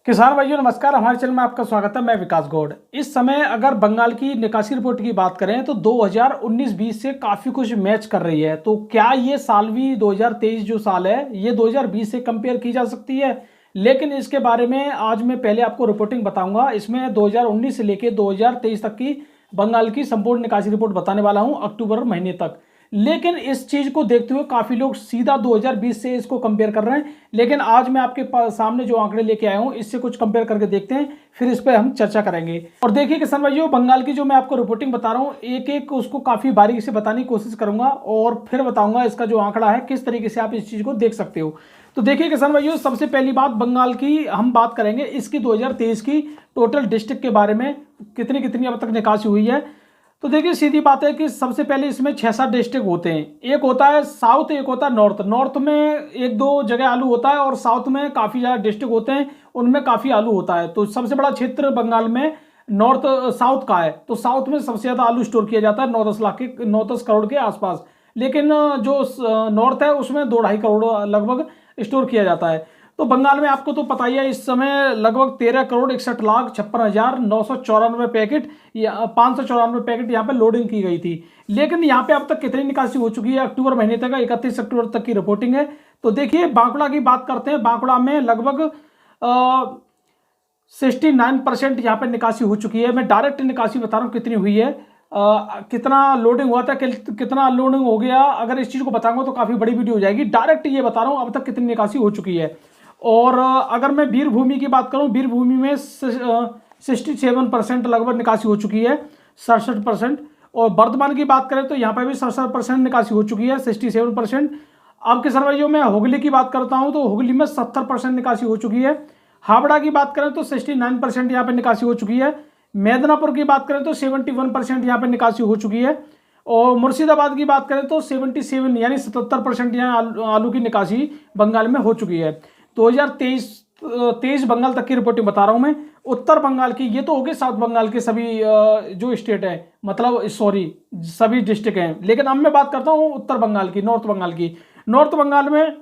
किसान भाइयों नमस्कार। हमारे चैनल में आपका स्वागत है। मैं विकास गौड़। इस समय अगर बंगाल की निकासी रिपोर्ट की बात करें तो 2019-20 से काफ़ी कुछ मैच कर रही है। तो क्या ये साल भी 2023 जो साल है ये 2020 से कंपेयर की जा सकती है? लेकिन इसके बारे में आज मैं पहले आपको रिपोर्टिंग बताऊंगा। इसमें 2019 से लेकर 2023 तक की बंगाल की संपूर्ण निकासी रिपोर्ट बताने वाला हूं, अक्टूबर महीने तक। लेकिन इस चीज को देखते हुए काफी लोग सीधा 2020 से इसको कंपेयर कर रहे हैं। लेकिन आज मैं आपके सामने जो आंकड़े लेके आया हूं इससे कुछ कंपेयर करके देखते हैं, फिर इस पर हम चर्चा करेंगे। और देखिए किसान भाइयों, बंगाल की जो मैं आपको रिपोर्टिंग बता रहा हूं एक एक उसको काफी बारीकी से बताने की कोशिश करूंगा और फिर बताऊंगा इसका जो आंकड़ा है किस तरीके से आप इस चीज को देख सकते हो। तो देखिए किसान भाइयों, सबसे पहली बात बंगाल की हम बात करेंगे इसकी 2023 की टोटल डिस्ट्रिक्ट के बारे में, कितनी कितनी अब तक निकासी हुई है। तो देखिए सीधी बात है कि सबसे पहले इसमें 6-7 डिस्ट्रिक्ट होते हैं। एक होता है साउथ, एक होता है नॉर्थ। नॉर्थ में एक दो जगह आलू होता है और साउथ में काफ़ी ज़्यादा डिस्ट्रिक्ट होते हैं, उनमें काफ़ी आलू होता है। तो सबसे बड़ा क्षेत्र बंगाल में नॉर्थ साउथ का है। तो साउथ में सबसे ज़्यादा आलू स्टोर किया जाता है 9-10 करोड़ के आसपास। लेकिन जो नॉर्थ है उसमें 2-2.5 करोड़ लगभग स्टोर किया जाता है। तो बंगाल में आपको तो पता ही है इस समय लगभग 13,61,56,994 पैकेट या 594 पैकेट यहाँ पे लोडिंग की गई थी। लेकिन यहाँ पे अब तक कितनी निकासी हो चुकी है अक्टूबर महीने तक? 31 अक्टूबर तक की रिपोर्टिंग है। तो देखिए बांकुड़ा की बात करते हैं। बांकुड़ा में लगभग 69% यहाँ पे निकासी हो चुकी है। मैं डायरेक्ट निकासी बता रहा हूँ कितनी हुई है, कितना लोडिंग हुआ था, कितना लोडिंग हो गया। अगर इस चीज़ को बताऊंगा तो काफ़ी बड़ी वीडियो हो जाएगी। डायरेक्ट ये बता रहा हूँ अब तक कितनी निकासी हो चुकी है। और अगर मैं वीरभूमि की बात करूं, वीरभूमि में 67% लगभग निकासी हो चुकी है, 67%। और वर्धमान की बात करें तो यहाँ पर भी 67% निकासी हो चुकी है, 67%। अब किसान भाइयों मैं हुगली की बात करता हूं तो हुगली में 70% निकासी हो चुकी है। हावड़ा की बात करें तो 69% यहाँ पर निकासी हो चुकी है। मेदिनीपुर की बात करें तो 71% यहाँ पर निकासी हो चुकी है। और मुर्शिदाबाद की बात करें तो 77 यानी 77% यहाँ आलू की निकासी बंगाल में हो चुकी है। 2023 बंगाल तक की रिपोर्टिंग बता रहा हूं मैं। उत्तर बंगाल की, ये तो हो गए साउथ बंगाल के सभी जो स्टेट है, मतलब सॉरी सभी डिस्ट्रिक्ट हैं। लेकिन अब मैं बात करता हूं उत्तर बंगाल की, नॉर्थ बंगाल की। नॉर्थ बंगाल में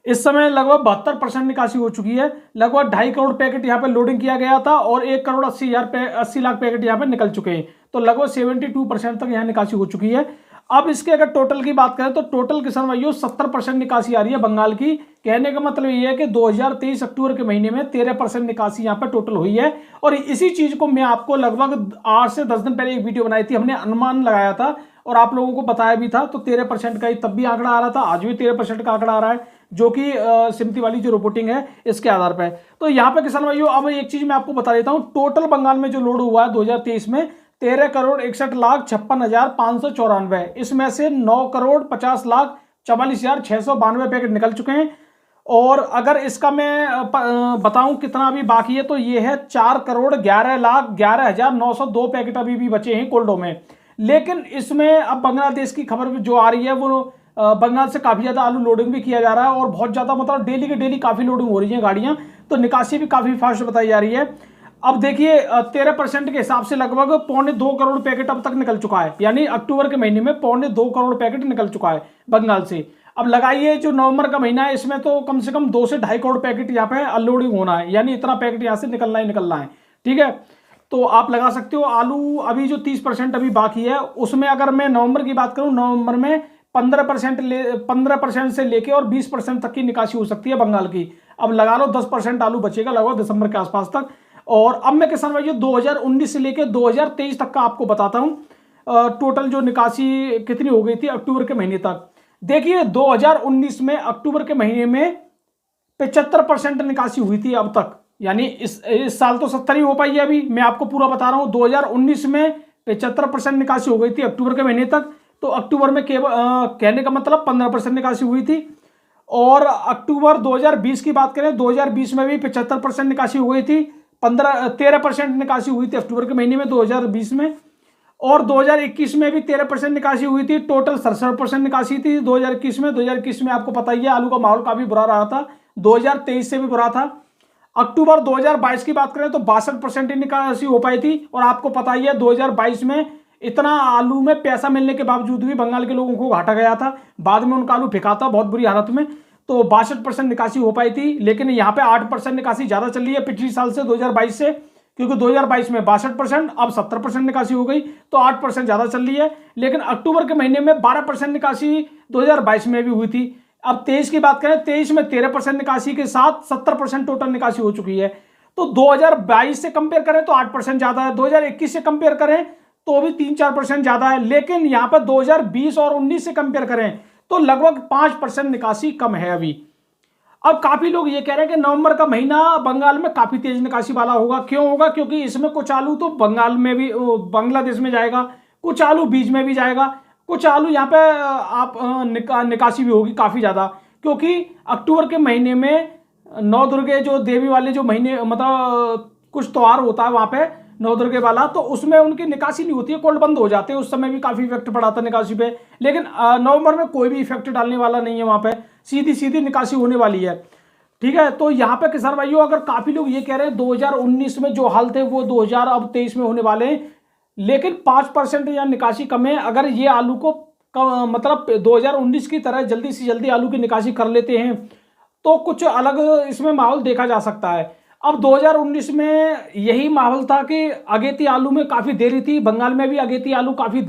इस समय लगभग 72% निकासी हो चुकी है। लगभग 2.5 करोड़ पैकेट यहाँ पे लोडिंग किया गया था और 1,80,80 लाख पैकेट यहाँ पे निकल चुके हैं। तो लगभग 72% तक यहाँ निकासी हो चुकी है। अब इसके अगर टोटल की बात करें तो टोटल किसान भाइयों 70% निकासी आ रही है बंगाल की। कहने का मतलब ये है कि 2023 अक्टूबर के महीने में 13% निकासी यहाँ पर टोटल हुई है। और इसी चीज को मैं आपको लगभग 8 से 10 दिन पहले एक वीडियो बनाई थी, हमने अनुमान लगाया था और आप लोगों को बताया भी था। तो 13% का ही तब भी आंकड़ा आ रहा था, आज भी 13% का आंकड़ा आ रहा है, जो कि सिमती वाली जो रिपोर्टिंग है इसके आधार पर। तो यहाँ पे किसान भाइयों अब एक चीज मैं आपको बता देता हूँ, टोटल बंगाल में जो लोड हुआ है 2023 में 13,61,56,594। इसमें से 9,50,44,692 पैकेट निकल चुके हैं। और अगर इसका मैं बताऊं कितना अभी बाकी है तो ये है 4,11,11,902 पैकेट अभी भी बचे हैं कोल्डो में। लेकिन इसमें अब बांग्लादेश की खबर जो आ रही है वो बंगाल से काफी ज्यादा आलू लोडिंग भी किया जा रहा है और बहुत ज्यादा, मतलब डेली के डेली काफी लोडिंग हो रही है गाड़ियां। तो निकासी भी काफी फास्ट बताई जा रही है। अब देखिए 13% के हिसाब से लगभग 2.25 करोड़ पैकेट अब तक निकल चुका है, यानी अक्टूबर के महीने में 2.25 करोड़ पैकेट निकल चुका है बंगाल से। अब लगाइए जो नवंबर का महीना है इसमें तो कम से कम 2 से 2.5 करोड़ पैकेट यहाँ पे अनलोडिंग होना है, यानी इतना पैकेट यहाँ से निकलना ही निकलना है। ठीक है, तो आप लगा सकते हो आलू अभी जो 30% अभी बाकी है उसमें अगर मैं नवंबर की बात करूं, नवंबर में 15% से लेके और 20% तक की निकासी हो सकती है बंगाल की। अब लगा लो 10% आलू बचेगा लगभग दिसंबर के आसपास तक। और अब मैं किसान भाइयों 2019 से लेके 2023 तक का आपको बताता हूं टोटल जो निकासी कितनी हो गई थी अक्टूबर के महीने तक। देखिए 2019 में अक्टूबर के महीने में 75% निकासी हुई थी अब तक, यानी इस साल तो 70 ही हो पाई है। अभी मैं आपको पूरा बता रहा हूं, 2019 में 75% निकासी हो गई थी अक्टूबर के महीने तक। तो अक्टूबर में केवल कहने का मतलब 15% निकासी हुई थी। और अक्टूबर 2020 की बात करें, 2020 में भी 75% निकासी हो गई थी। 13% निकासी हुई थी अक्टूबर के महीने में 2020 में। और 2021 में भी 13% निकासी हुई थी। टोटल 67% निकासी थी 2021 में। 2021 में आपको पता ही है आलू का माहौल काफी बुरा रहा था, 2023 से भी बुरा था। अक्टूबर 2022 की बात करें तो 62% ही निकासी हो पाई थी। और आपको पता ही है 2022 में इतना आलू में पैसा मिलने के बावजूद भी बंगाल के लोगों को घाटा गया था, बाद में उनका आलू फेंका था बहुत बुरी हालत में। तो 62% निकासी हो पाई थी, लेकिन यहाँ पे 8% निकासी ज़्यादा चल रही है पिछले साल से 2022 से, क्योंकि 2022 में 62%, अब 70% निकासी हो गई, तो 8% ज़्यादा चल रही है। लेकिन अक्टूबर के महीने में 12% निकासी 2022 में भी हुई थी। अब 23 की बात करें, 23 में 13% निकासी के साथ 70% टोटल निकासी हो चुकी है। तो 2022 से कंपेयर करें तो 8% ज़्यादा है, 2021 से कंपेयर करें तो भी 3-4% ज़्यादा है, लेकिन यहाँ पर 2020 और 19 से कंपेयर करें तो लगभग 5% निकासी कम है अभी। अब काफ़ी लोग ये कह रहे हैं कि नवंबर का महीना बंगाल में काफ़ी तेज निकासी वाला होगा। क्यों होगा? क्योंकि इसमें कुछ आलू तो बंगाल में भी, बांग्लादेश में जाएगा, कुछ आलू बीच में भी जाएगा, कुछ आलू यहाँ पे निकासी भी होगी काफ़ी ज़्यादा, क्योंकि अक्टूबर के महीने में नौ दुर्गे जो देवी वाले जो महीने, मतलब कुछ त्योहार होता है वहाँ पे नौ दुर्गे वाला, तो उसमें उनकी निकासी नहीं होती है, कोल्ड बंद हो जाते हैं। उस समय भी काफ़ी इफेक्ट पड़ा था निकासी पे, लेकिन नवंबर में कोई भी इफेक्ट डालने वाला नहीं है, वहाँ पे सीधी सीधी निकासी होने वाली है। ठीक है, तो यहाँ पे किसान भाइयों, अगर काफ़ी लोग ये कह रहे हैं 2019 में जो हाल थे वो 2023 में होने वाले हैं, लेकिन 5% या निकासी कम है। अगर ये आलू को मतलब 2019 की तरह जल्दी से जल्दी आलू की निकासी कर लेते हैं तो कुछ अलग इसमें माहौल देखा जा सकता है। अब 2019 में यही माहौल था कि अगेती आलू में काफ़ी देरी थी, बंगाल में भी अगेती आलू काफ़ी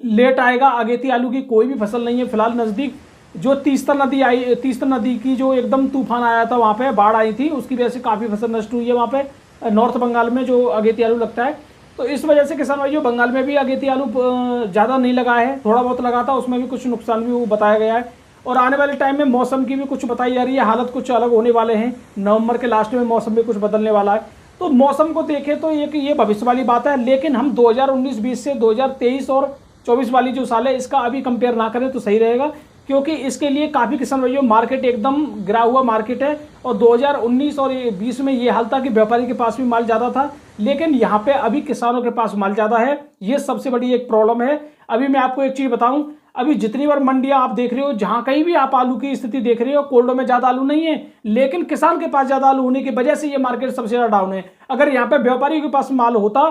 लेट आएगा। अगेती आलू की कोई भी फसल नहीं है फिलहाल नज़दीक। जो तीस्ता नदी आई, तीस्ता नदी की जो एकदम तूफान आया था, वहाँ पे बाढ़ आई थी, उसकी वजह से काफ़ी फसल नष्ट हुई है वहाँ पे नॉर्थ बंगाल में जो अगेती आलू लगता है। तो इस वजह से किसान भाइयों बंगाल में भी अगेती आलू ज़्यादा नहीं लगा है, थोड़ा बहुत लगा था, उसमें भी कुछ नुकसान भी वो बताया गया है। और आने वाले टाइम में मौसम की भी कुछ बताई जा रही है, हालत कुछ अलग होने वाले हैं, नवंबर के लास्ट में मौसम भी कुछ बदलने वाला है। तो मौसम को देखें तो ये भविष्य वाली बात है, लेकिन हम 2019-20 से 2023 और 24 वाली जो साल है इसका अभी कंपेयर ना करें तो सही रहेगा, क्योंकि इसके लिए काफ़ी किसान भाइयों मार्केट एकदम गिरा हुआ मार्केट है। और 2019 और 20 में ये हाल था कि व्यापारी के पास भी माल ज़्यादा था, लेकिन यहाँ पे अभी किसानों के पास माल ज़्यादा है। ये सबसे बड़ी एक प्रॉब्लम है। अभी मैं आपको एक चीज़ बताऊं, अभी जितनी बार मंडियां आप देख रहे हो, जहां कहीं भी आप आलू की स्थिति देख रहे हो, कोल्डो में ज़्यादा आलू नहीं है, लेकिन किसान के पास ज़्यादा आलू होने की वजह से ये मार्केट सबसे ज़्यादा डाउन है। अगर यहाँ पे व्यापारियों के पास माल होता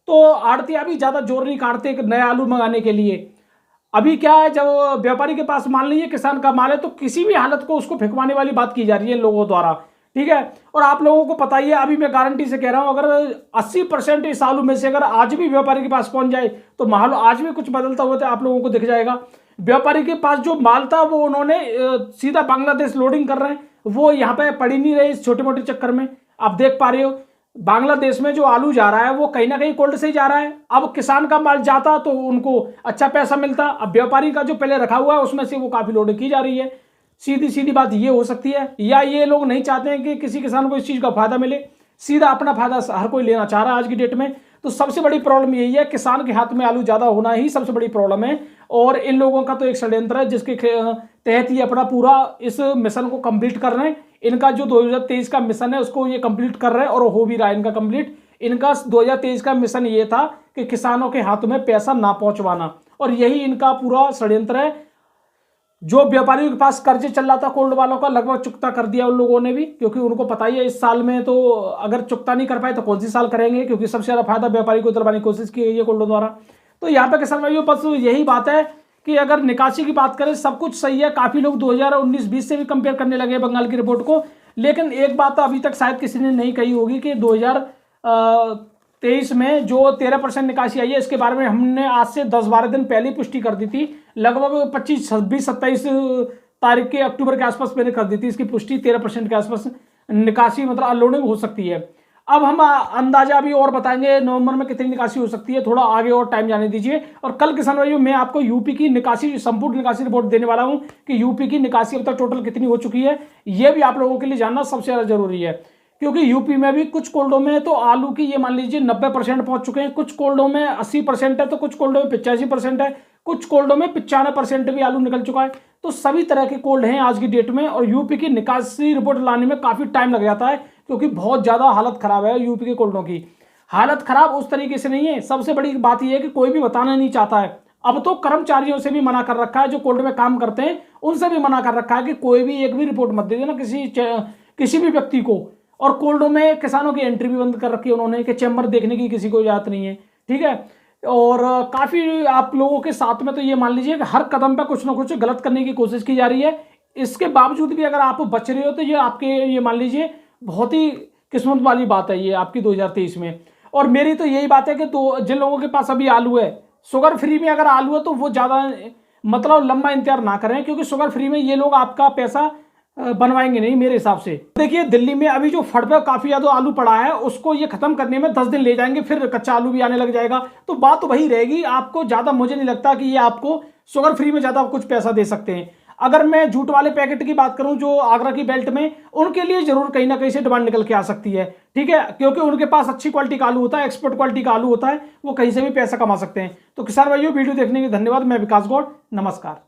तो आड़तिया भी ज़्यादा जोर नहीं काटते नए आलू मंगाने के लिए। अभी क्या है, जब व्यापारी के पास माल नहीं है, किसान का माल है, तो किसी भी हालत को उसको फेंकवाने वाली बात की जा रही है लोगों द्वारा। ठीक है, और आप लोगों को पता ही है, अभी मैं गारंटी से कह रहा हूं, अगर 80% इस आलू में से अगर आज भी व्यापारी के पास पहुंच जाए तो माल आज भी कुछ बदलता हुआ तो आप लोगों को दिख जाएगा। व्यापारी के पास जो माल था वो उन्होंने सीधा बांग्लादेश लोडिंग कर रहे हैं, वो यहाँ पे पड़ी नहीं रहे इस छोटे मोटे चक्कर में। आप देख पा रहे हो बांग्लादेश में जो आलू जा रहा है वो कहीं ना कहीं कोल्ड से ही जा रहा है। अब किसान का माल जाता तो उनको अच्छा पैसा मिलता, अब व्यापारी का जो पहले रखा हुआ है उसमें से वो काफी लोडिंग की जा रही है। सीधी सीधी बात ये हो सकती है, या ये लोग नहीं चाहते हैं कि किसी किसान को इस चीज का फायदा मिले, सीधा अपना फायदा हर कोई लेना चाह रहा है आज की डेट में। तो सबसे बड़ी प्रॉब्लम यही है, किसान के हाथ में आलू ज्यादा होना ही सबसे बड़ी प्रॉब्लम है। और इन लोगों का तो एक षड्यंत्र है जिसके तहत ये अपना पूरा इस मिशन को कंप्लीट कर रहे हैं। इनका जो 2023 का मिशन है उसको ये कंप्लीट कर रहे हैं, और हो भी रहा है इनका कंप्लीट। इनका 2023 का मिशन ये था कि किसानों के हाथ में पैसा ना पहुंचवाना, और यही इनका पूरा षड्यंत्र है। जो व्यापारियों के पास कर्जे चल रहा था कोल्ड वालों का, लगभग चुकता कर दिया उन लोगों ने भी, क्योंकि उनको पता ही है इस साल में तो अगर चुकता नहीं कर पाए तो कौन सी साल करेंगे, क्योंकि सबसे ज्यादा फायदा व्यापारी को दिलवाने की कोशिश की गई है कोल्डो द्वारा। तो यहाँ पे किसान भाइयों बस यही बात है कि अगर निकासी की बात करें सब कुछ सही है। काफी लोग 2019-20 से भी कंपेयर करने लगे बंगाल की रिपोर्ट को, लेकिन एक बात तो अभी तक शायद किसी ने नहीं कही होगी कि 2023 में जो 13% निकासी आई है, इसके बारे में हमने आज से 10-12 दिन पहले पुष्टि कर दी थी। लगभग 25, 26, 27 तारीख के अक्टूबर के आसपास मैंने कर दी थी इसकी पुष्टि, 13% के आसपास निकासी मतलब अनलोडिंग हो सकती है। अब हम अंदाजा भी और बताएंगे नवंबर में कितनी निकासी हो सकती है, थोड़ा आगे और टाइम जाने दीजिए। और कल किसान भाइयों मैं आपको यूपी की निकासी, संपूर्ण निकासी रिपोर्ट देने वाला हूं कि यूपी की निकासी अब तक टोटल कितनी हो चुकी है। यह भी आप लोगों के लिए जानना सबसे ज्यादा जरूरी है, क्योंकि यूपी में भी कुछ कोल्डों में तो आलू की ये मान लीजिए 90% पहुंच चुके हैं, कुछ कोल्डों में 80% है, तो कुछ कोल्डों में 85% है, कुछ कोल्डों में 95% भी आलू निकल चुका है। तो सभी तरह के कोल्ड हैं आज की डेट में, और यूपी की निकासी रिपोर्ट लाने में काफी टाइम लग जाता है, क्योंकि बहुत ज्यादा हालत खराब है यूपी के कोल्डों की। हालत खराब उस तरीके से नहीं है, सबसे बड़ी बात यह है कि कोई भी बताना नहीं चाहता है। अब तो कर्मचारियों से भी मना कर रखा है, जो कोल्ड में काम करते हैं उनसे भी मना कर रखा है कि कोई भी एक भी रिपोर्ट मत दे देना किसी भी व्यक्ति को। और कोल्डों में किसानों की एंट्री भी बंद कर रखी है उन्होंने, कि चैम्बर देखने की किसी को इजाजत नहीं है। ठीक है, और काफी आप लोगों के साथ में तो ये मान लीजिए कि हर कदम पे कुछ ना कुछ गलत करने की कोशिश की जा रही है। इसके बावजूद भी अगर आप बच रहे हो तो ये आपके, ये मान लीजिए बहुत ही किस्मत वाली बात है ये आपकी 2023 में। और मेरी तो यही बात है कि तो जिन लोगों के पास अभी आलू है, शुगर फ्री में अगर आलू है तो वो ज़्यादा मतलब लंबा इंतजार ना करें, क्योंकि शुगर फ्री में ये लोग आपका पैसा बनवाएंगे नहीं मेरे हिसाब से। देखिए दिल्ली में अभी जो फड़ पे काफी ज्यादा आलू पड़ा है, उसको ये खत्म करने में 10 दिन ले जाएंगे, फिर कच्चा आलू भी आने लग जाएगा। तो बात तो वही रहेगी, आपको ज्यादा मुझे नहीं लगता कि ये आपको शुगर फ्री में ज्यादा कुछ पैसा दे सकते हैं। अगर मैं जूट वाले पैकेट की बात करूं जो आगरा की बेल्ट में, उनके लिए जरूर कहीं ना कहीं से डिमांड निकल के आ सकती है, ठीक है, क्योंकि उनके पास अच्छी क्वालिटी का आलू होता है, एक्सपोर्ट क्वालिटी का आलू होता है, वो कहीं से भी पैसा कमा सकते हैं। तो किसान भाइयों, वीडियो देखने के धन्यवाद। मैं विकास गौड़, नमस्कार।